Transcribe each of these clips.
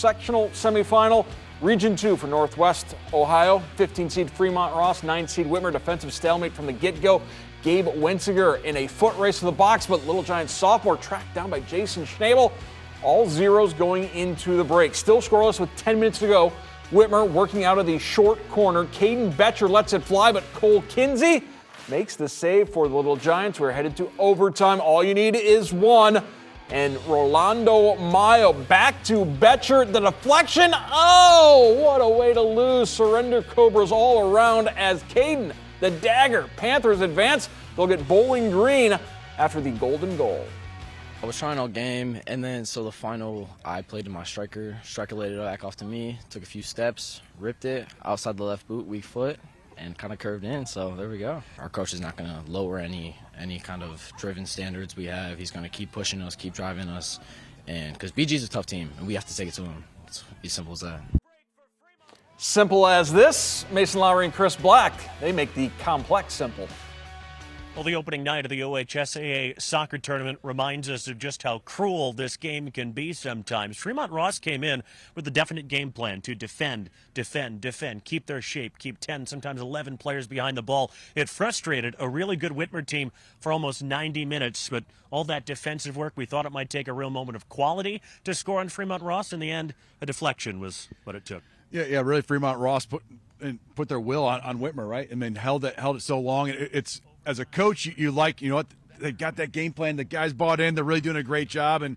sectional semifinal. Region 2 for Northwest Ohio. 15-seed Fremont Ross, 9-seed Whitmer. Defensive stalemate from the get-go. Gabe Wenziger in a foot race to the box, but Little Giants sophomore tracked down by Jason Schnabel. All zeros going into the break. Still scoreless with 10 minutes to go. Whitmer working out of the short corner. Caden Betcher lets it fly, but Cole Kinsey makes the save for the Little Giants. We're headed to overtime. All you need is one. And Rolando Mayo back to Betcher. The deflection. Oh, what a way to lose. Surrender Cobras all around as Caden, the dagger. Panthers advance. They'll get Bowling Green after the golden goal. I was trying all game, and then so the final, I played to my striker. Striker laid it back off to me, took a few steps, ripped it outside the left boot, weak foot, and kind of curved in. So there we go. Our coach is not going to lower any kind of driven standards we have. He's going to keep pushing us, keep driving us, and because BG's a tough team, and we have to take it to him. It's as simple as that. Simple as this. Mason Lowry and Chris Black, they make the complex simple. Well, the opening night of the OHSAA soccer tournament reminds us of just how cruel this game can be sometimes. Fremont Ross came in with a definite game plan to defend, keep their shape, keep 10, sometimes 11 players behind the ball. It frustrated a really good Whitmer team for almost 90 minutes, but all that defensive work, we thought it might take a real moment of quality to score on Fremont Ross. In the end, a deflection was what it took. Yeah, really, Fremont Ross put their will on Whitmer, right? I mean, held it so long. It's as a coach, you like, you know what, they got that game plan. The guys bought in. They're really doing a great job, and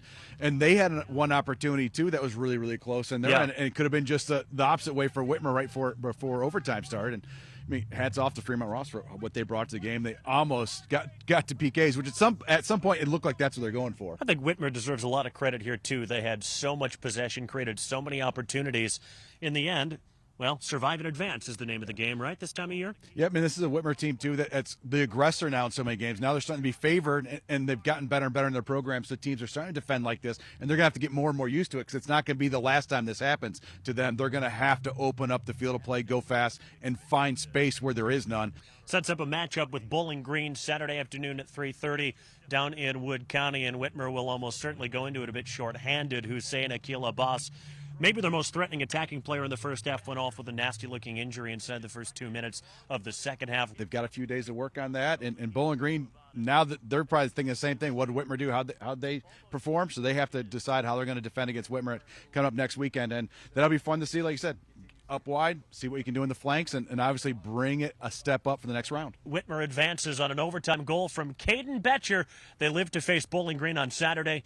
they had one opportunity too that was really, really close. And it could have been just the opposite way for Whitmer right before overtime started. And I mean, hats off to Fremont Ross for what they brought to the game. They almost got to PKs, which at some point it looked like that's what they're going for. I think Whitmer deserves a lot of credit here too. They had so much possession, created so many opportunities. In the end, well, survive and advance is the name of the game, right, this time of year? Yeah, I mean, this is a Whitmer team, too, that's the aggressor now in so many games. Now they're starting to be favored, and they've gotten better and better in their programs. So teams are starting to defend like this, and they're going to have to get more and more used to it because it's not going to be the last time this happens to them. They're going to have to open up the field of play, go fast, and find space where there is none. Sets up a matchup with Bowling Green Saturday afternoon at 3:30 down in Wood County, and Whitmer will almost certainly go into it a bit short-handed. Hussein Akil Abbas, maybe their most threatening attacking player in the first half, went off with a nasty-looking injury inside the first 2 minutes of the second half. They've got a few days to work on that, and Bowling Green, now that they're probably thinking the same thing. What did Whitmer do? How'd they perform? So they have to decide how they're going to defend against Whitmer coming up next weekend, and that'll be fun to see, like you said. Up wide, see what you can do in the flanks, and obviously bring it a step up for the next round. Whitmer advances on an overtime goal from Caden Betcher. They live to face Bowling Green on Saturday.